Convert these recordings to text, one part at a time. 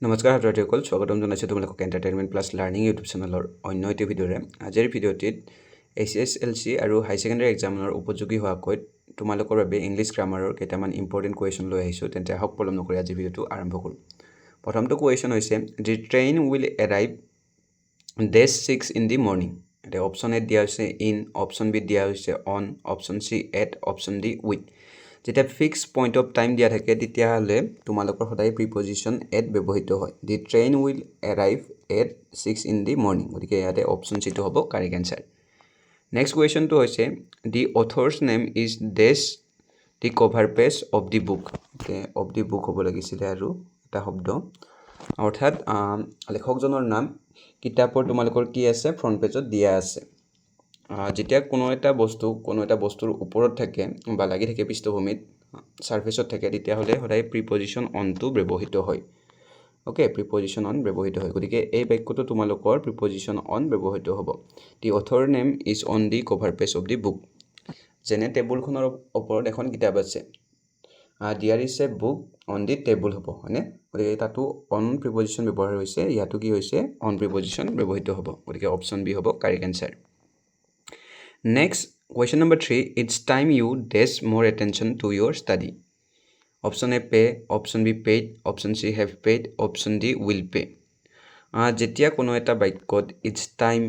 নমস্কাৰ ছাত্ৰীসকল, স্বাগতম জনাইছোঁ তোমালোকক এণ্টাৰটেইনমেণ্ট প্লাছ লাৰ্ণিং ইউটিউব চেনেলৰ অন্য এটি ভিডিঅ'ৰে। আজিৰ ভিডিঅ'টিত HSLC আৰু হাই ছেকেণ্ডেৰী এক্সামৰ উপযোগী হোৱাকৈ তোমালোকৰ বাবে ইংলিছ গ্ৰামাৰৰ কেইটামান ইম্পৰ্টেণ্ট কুৱেশ্যন লৈ আহিছোঁ। তেন্তে আহক পলম নকৰি আজিৰ ভিডিঅ'টো আৰম্ভ কৰোঁ। প্ৰথমটো কুৱেশ্যন হৈছে the train will arrive dash 6 in the morning। এতিয়া অপশ্যন এ দিয়া হৈছে ইন, অপশ্যন বি দিয়া হৈছে on, option C at, option D with. যেতিয়া ফিক্স পইণ্ট অফ টাইম দিয়া থাকে তেতিয়াহ'লে তোমালোকৰ সদায় প্ৰিপজিশ্যন এট ব্যৱহৃত হয়। The train will arrive at 6 in the morning। গতিকে ইয়াতে অপশ্যন চিটো হ'ব কাৰেক্ট এনচাৰ। নেক্সট কুৱেশ্যনটো হৈছে the author's name is dash the cover page of the book. Of the book হ'ব লাগিছিলে আৰু এটা শব্দ, অৰ্থাৎ লেখকজনৰ নাম কিতাপৰ তোমালোকৰ কি আছে ফ্ৰণ্ট পেজত দিয়া আছে। যেতিয়া কোনো এটা বস্তুৰ ওপৰত থাকে বা লাগি থাকে পৃষ্ঠভূমিত ছাৰ্ফেচত থাকে তেতিয়াহ'লে সদায় প্ৰিপজিশ্যন অনটো ব্যৱহৃত হয়। অ'কে, প্ৰিপজিশ্যন অন ব্যৱহৃত হয়। গতিকে এই বাক্যটো তোমালোকৰ প্ৰিপজিশ্যন অন ব্যৱহৃত হ'ব। The author name is on the cover page of the book. যেনে টেবুলখনৰ ওপৰত এখন কিতাপ আছে, there is a book on the table হ'ব, হয়নে? গতিকে তাতো অন প্ৰিপজিশ্যন ব্যৱহাৰ হৈছে, ইয়াতো কি হৈছে অন প্ৰিপজিশ্যন ব্যৱহৃত হ'ব। গতিকে অপশ্যন বি হ'ব correct answer. Next, question number 3, it's time you dash more attention to your study. Option A pay, option B paid, option C have paid, option D will pay. যেতিয়া কোনো এটা বাক্যত it's time,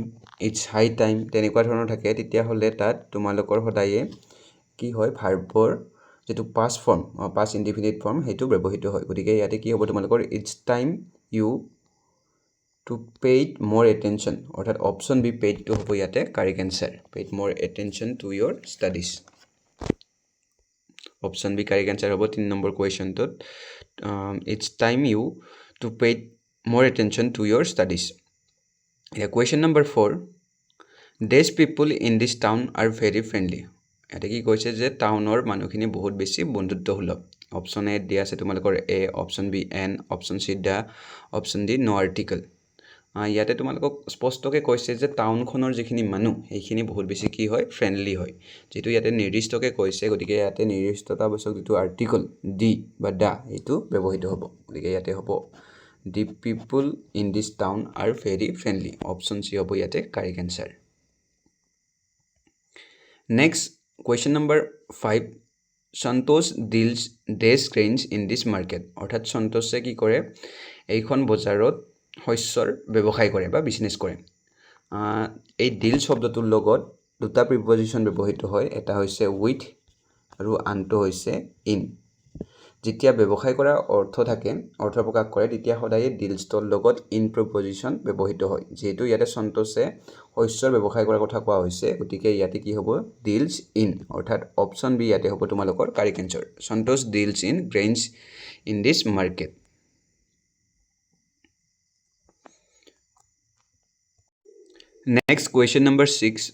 it's high time তেনেকুৱা ধৰণৰ থাকে তেতিয়াহ'লে তাত তোমালোকৰ সদায়ে কি হয় ভাৰ্বৰ যিটো past form, past indefinite form সেইটো ব্যৱহৃত হয়। গতিকে ইয়াতে কি হ'ব তোমালোকৰ it's time you to paid more attention, অৰ্থাৎ অপশ্যন বি পেইডটো হ'ব ইয়াতে correct answer. Paid more attention to your studies। Option B correct answer হ'ব 3 নম্বৰ কুৱেশ্যনটোত। It's time you to paid more attention to your studies। এতিয়া question number 4, dash people in this town are very friendly. ইয়াতে কি কৈছে যে টাউনৰ মানুহখিনি বহুত বেছি বন্ধুত্বসুলভ। অপশ্যন এ দিয়া আছে তোমালোকৰ A, option B an, option C the, option D no article. ইয়াতে তোমালোকক স্পষ্টকৈ কৈছে যে টাউনখনৰ যিখিনি মানুহ সেইখিনি বহুত বেছি কি হয় ফ্ৰেণ্ডলি হয়। যিটো ইয়াতে নিৰ্দিষ্টকৈ কৈছে গতিকে ইয়াতে নিৰ্দিষ্টতাবাচক যিটো আৰ্টিকল ডি বা দা এইটো ব্যৱহৃত হ'ব। গতিকে ইয়াতে হ'ব the people in this town are very friendly. Option C হ'ব ইয়াতে correct answer. Next question number 5, Santosh deals these grains in this market. অৰ্থাৎ সন্তোষে কি কৰে এইখন বজাৰত শস্যৰ ব্যৱসায় কৰে বা বিজনেছ কৰে। এই ডিল শব্দটোৰ লগত দুটা প্ৰিপজিশ্যন ব্যৱহৃত হয়, এটা হৈছে উইথ আৰু আনটো হৈছে ইন। যেতিয়া ব্যৱসায় কৰাৰ অৰ্থ প্ৰকাশ কৰে তেতিয়া সদায় ডিলছটোৰ লগত ইন প্ৰিপজিশ্যন ব্যৱহৃত হয়। যিহেতু ইয়াতে সন্তোষে শস্যৰ ব্যৱসায় কৰাৰ কথা কোৱা হৈছে গতিকে ইয়াতে কি হ'ব ডিলছ ইন, অৰ্থাৎ অপশ্যন বি ইয়াতে হ'ব তোমালোকৰ correct answer. Santosh deals in grains in this market. Next, question number 6,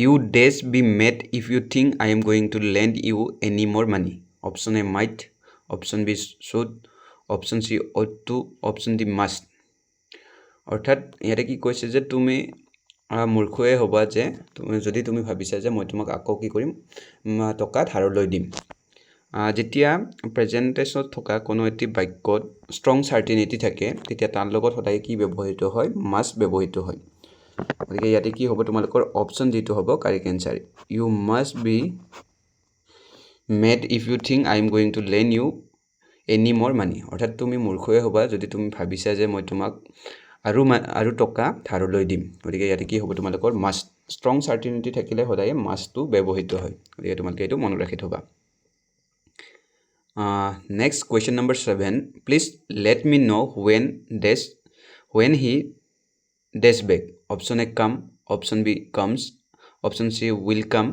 you dash be mad if you think I am going to lend you any more money. Option A might, option B should, option C ought to, option D must. অৰ্থাৎ ইয়াতে কি কৈছে যে তুমি মূৰ্খয়ে হ'বা যে যদি তুমি ভাবিছা যে মই তোমাক আকৌ কি কৰিম টকা ধাৰলৈ দিম। যেতিয়া প্ৰেজেণ্টেশ্যনত থকা কোনো এটি বাক্যত ষ্ট্ৰং চাৰ্টিনিটি থাকে তেতিয়া তাৰ লগত সদায় কি ব্যৱহৃত হয় মাষ্ট ব্যৱহৃত হয়। গতিকে ইয়াতে কি হ'ব তোমালোকৰ অপশ্যন যিটো হ'ব correct answer. You must be mad if you think I am going to lend you any more money. অৰ্থাৎ তুমি মূৰ্খয়ে হ'বা যদি তুমি ভাবিছা যে মই তোমাক আৰু টকা ধাৰলৈ দিম। গতিকে ইয়াতে কি হ'ব তোমালোকৰ মাষ্ট, ষ্ট্ৰং চাৰ্টিনিটি থাকিলে সদায় মাষ্টটো ব্যৱহৃত হয়। গতিকে তোমালোকে এইটো মনত ৰাখি থ'বা। Next question number 7, please let me know' when he dash back. Option A come, option B comes, option C will come,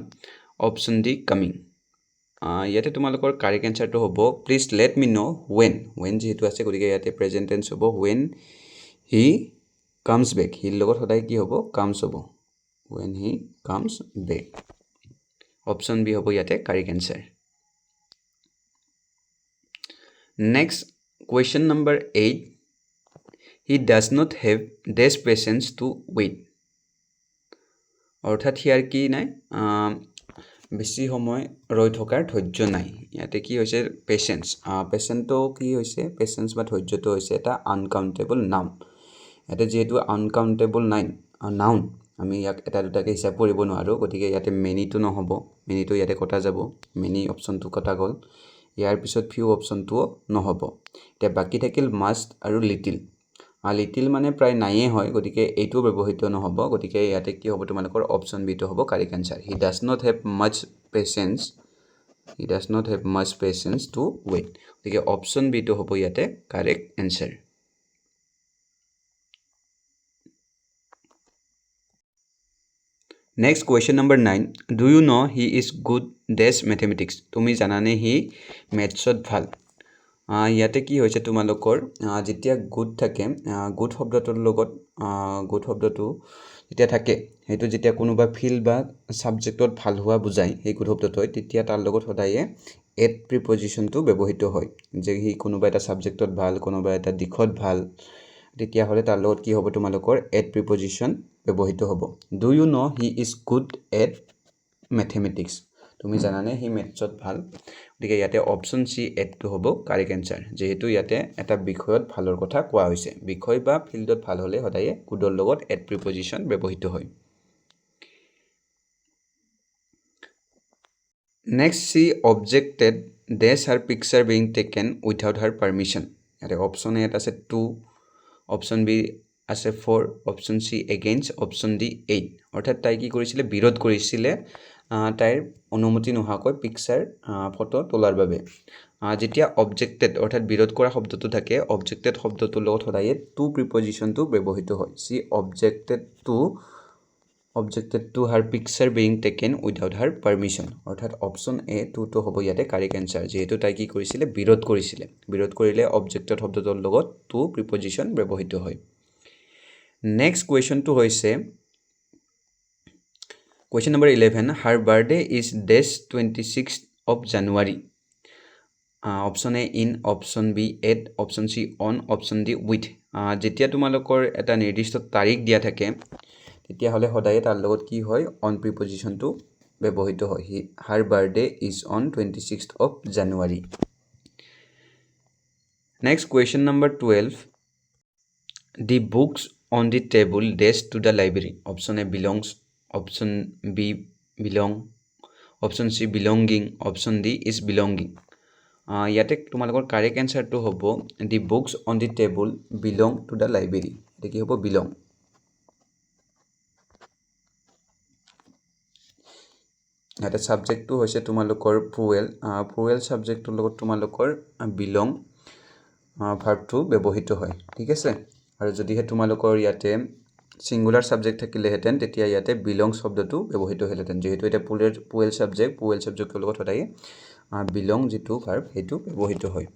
option D coming. ইয়াতে তোমালোকৰ কাৰেক্ট এনচাৰটো হ'ব please let me know' when যিহেতু আছে গতিকে ইয়াতে প্ৰেজেণ্ট টেন্স হ'ব when he comes back। Hero লগত সদায় কি হ'ব comes হ'ব, when he comes back। Option B হ'ব ইয়াতে correct answer. Next question number 8, he does not have dash patience to wait। অৰ্থাৎ হিয়াৰ কি নাই বেছি সময় ৰৈ থকাৰ ধৈৰ্য নাই ইয়াতে কি হৈছে পেশেন্স পেশেন্টটো কি হৈছে পেশেন্স বা ধৈৰ্যটো হৈছে এটা আনকাউন্টেবল নাউন ইয়াতে যেহেতু আনকাউন্টেবল নাউন আমি ইয়াক এটা দুটাকে হিচাপ কৰিব নোৱাৰো গতিকে ইয়াতে মেনিটো নহব মেনিটো ইয়াতে কটা যাব মেনি অপচনটো কটা গল ইয়াৰ পিছত ফিউ অপচনটো নহব এতিয়া বাকি থাকিল মাষ্ট আৰু লিটিল লিটিল মানে প্ৰায় নাইয়ে হয় গতিকে এইটো ব্যৱহৃত নহব গতিকে ইয়াতে কি হ'ব তোমালোকৰ অপচন বি টো হ'ব correct answer he does not have much patience to wait গতিকে অপচন বি টো হ'ব ইয়াতে correct answer Next question number 9. Do you know he is good dash mathematics? তুমি জানানে হি মেথছত ভাল ইয়াতে কি হৈছে তোমালোকৰ যেতিয়া গুড থাকে গুড শব্দটোৰ লগত গুড শব্দটো যেতিয়া থাকে হেতু যেতিয়া কোনোবা ফিল্ড বা সাবজেক্টত ভাল হোৱা বুজায় সেই গুড শব্দটো তেতিয়া তাৰ লগত সদায়ে এট প্ৰিপজিশনটো ব্যৱহৃত হয় যে হি কোনোবা এটা সাবজেক্টত ভাল কোনোবা এটা দিশত ভাল তেতিয়া হলে তাৰ লগত কি হ'ব তোমালোকৰ এট প্ৰিপজিশন ব্যৱহৃত হ'ব do you know he is good at mathematics তুমি জানানে হি মেথছত ভাল গতিকে ইয়াতে অপচন সি এটটো হ'ব কাৰেক্ট আনসাৰ যেহেতু ইয়াতে এটা বিষয়ত ভালৰ কথা কোৱা হৈছে বিষয় বা ফিল্ডত ভাল হলে সদায়ে গুডৰ লগত এট প্ৰিপজিশন ব্যৱহৃত হয় Next, she objected dash her picture being taken without her permission. ইয়াতে অপচন এ আছে 2 অপচন বি আছে 4 option C against option D 8 অৰ্থাৎ তাই কি কৰিছিলে বিৰোধ কৰিছিলে তাইৰ অনুমতি নোহোৱাকৈ পিকচাৰ ফটো তোলাৰ বাবে যেতিয়া অবজেক্টেড অৰ্থাৎ বিৰোধ কৰা শব্দটো থাকে অবজেক্টেড শব্দটোৰ লগত সদায়ে টু প্ৰিপজিশনটো ব্যৱহৃত হয় সি objected to her picture being taken without her permission অৰ্থাৎ অপচন এ 2 টো হ'ব ইয়াতে কাৰেক্ট আনসাৰ যেহেতু তাই কি কৰিছিলে বিৰোধ কৰিলে অবজেক্টেড শব্দটোৰ লগত টু প্ৰিপজিশন ব্যৱহৃত হয় নেক্সট কোৱেশ্চনটো হৈছে Question number 11. Her birthday is dash 26th of January. Option A in, option B at, option C on, option D with. যেতিয়া তোমালোকৰ এটা নিৰ্দিষ্ট তাৰিখ দিয়া থাকে তেতিয়া হলে সদায় তাৰ লগত কি হয় on প্ৰিপজিশনটো ব্যৱহৃত হয় her birthday is on 26th of January. Next question number 12. The books on the table dash to the library. Option A belongs, option B belong, option C belonging, option D is belonging. ইয়াতে তোমালোকৰ correct আনসাৰটো হ'ব the books on the table belong to the library এটা কি হ'ব belong ইয়াতে সাবজেক্টটো হৈছে তোমালোকৰ plural সাবজেক্টৰ লগত তোমালোকৰ belong ভাৰ্বটো ব্যৱহৃত হয় ঠিক আছে আৰু যদিহে তোমালোকৰ ইয়াতে সিঙ্গুলাৰ সাবজেক্ট থাকিলেহেতেন তেতিয়া ইয়াতে belongs শব্দটো ব্যৱহৃত হলেতেন যেহেতু এটা plural সাবজেক্টৰ লগত সদায় belong যেটো ভাৰ্ব হেতু ব্যৱহৃত হয়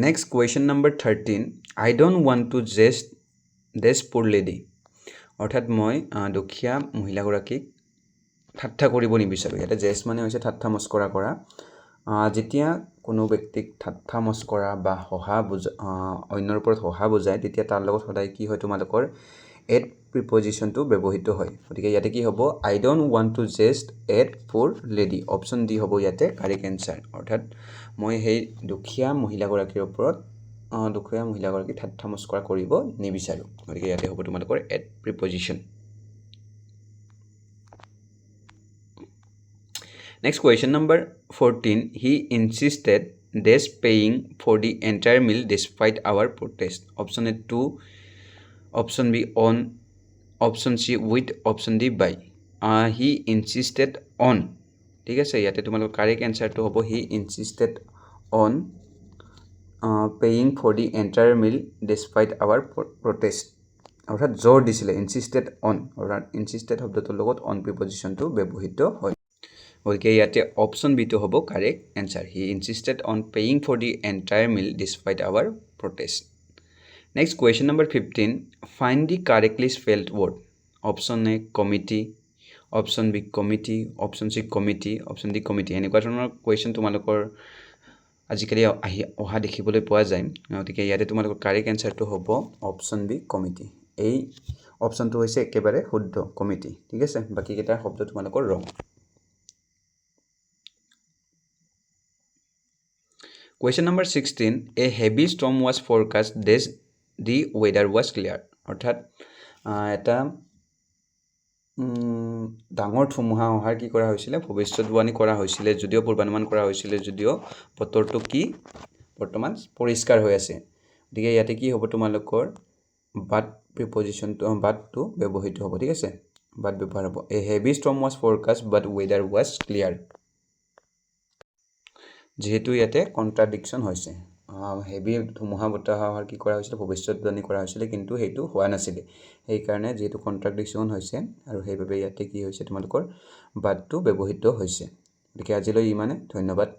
Next question number 13 I don't want to jest this poor lady অৰ্থাৎ মই দুখীয়া মহিলাগৰাকীক ঠাট্টা কৰিব নিবিচাৰো এটা জেষ্ট মানে হৈছে ঠাট্টা মস্কৰা কৰা যেতিয়া কোনো ব্যক্তিক ঠাট্টা মস্কৰা বা হহা অন্যৰ ওপৰত হহা বুজায় তেতিয়া তাৰ লগত সদায় কি হয় তোমালোকৰ এট প্ৰিপজিশনটো ব্যৱহৃত হয় গতিকে ইয়াতে কি হ'ব I don't want to jest at poor lady option D হ'ব ইয়াতে কাৰেক্ট আনসাৰ অৰ্থাৎ মই সেই দুখীয়া মহিলাগৰাকীৰ ওপৰত ঠাট্টা মস্কৰা কৰিব নিবিচাৰো গতিকে ইয়াতে হ'ব তোমালোকৰ at প্ৰিপজিশন Next question number 14 he insisted dash paying for the entire meal despite our protest option A 2 option B on option C with option D by he insisted on ঠিক আছে ইয়াতে তোমালোকৰ কাৰেক্ট আনসাৰটো হ'ব he insisted on paying for the entire meal despite our protest অৰ্থাৎ জোৰ দিছিলে insisted on অৰ্থাৎ insisted শব্দটোৰ লগত on প্ৰিপজিশনটো ব্যৱহৃত হয় গতিকে ইয়াতে অপচন বি টো হ'ব correct answer he insisted on paying for the entire meal despite our protest Next question number 15 find the correctly spelled word option A committee option B committee option C committee option D committee এনেকুৱা ধৰণৰ question তোমালোকৰ আজিকালি অহা দেখিবলৈ পোৱা যায় গতিকে ইয়াতে তোমালোকৰ কাৰেক্ট আনসাৰটো হ'ব অপচন বি কমিটি এই অপশ্যনটো হৈছে একেবাৰে শুদ্ধ কমিটি ঠিক আছে বাকি কেইটা শব্দ তোমালোকৰ ৰং Question number 16 A heavy storm was forecast this the weather was clear অৰ্থাৎ এটা ডাঙৰ ধুমুহা অহাৰ কি কৰা হৈছিল ভৱিষ্যতবাণী কৰা হৈছিল যদিও পূৰ্বানুমান কৰা হৈছিল যদিও বতৰটো কি বৰ্তমান পৰিষ্কাৰ হৈ আছে গতিকে ইয়াতে কি হ'ব তোমালোকৰ but preposition to but to ব্যৱহৃত হ'ব ঠিক আছে but ব্যৱহাৰ হ'ব A heavy storm was forecast but weather was clear যেহেতু ইয়াতে কন্ট্ৰাডিকশন হৈছে হেভি ধুমুহা বতাহ অহাৰ কি কৰা হৈছিল ভৱিষ্যতবাণী কৰা হৈছিল কিন্তু হেতু হোৱা নাছিল এই কাৰণে যেহেতু কন্ট্ৰাডিকশন হৈছে আৰু সেইভাবে ইয়াতে কি হৈছে তোমালোকৰ but to ব্যৱহৃত হৈছে গতিকে আজিলৈ ইমানে ধন্যবাদ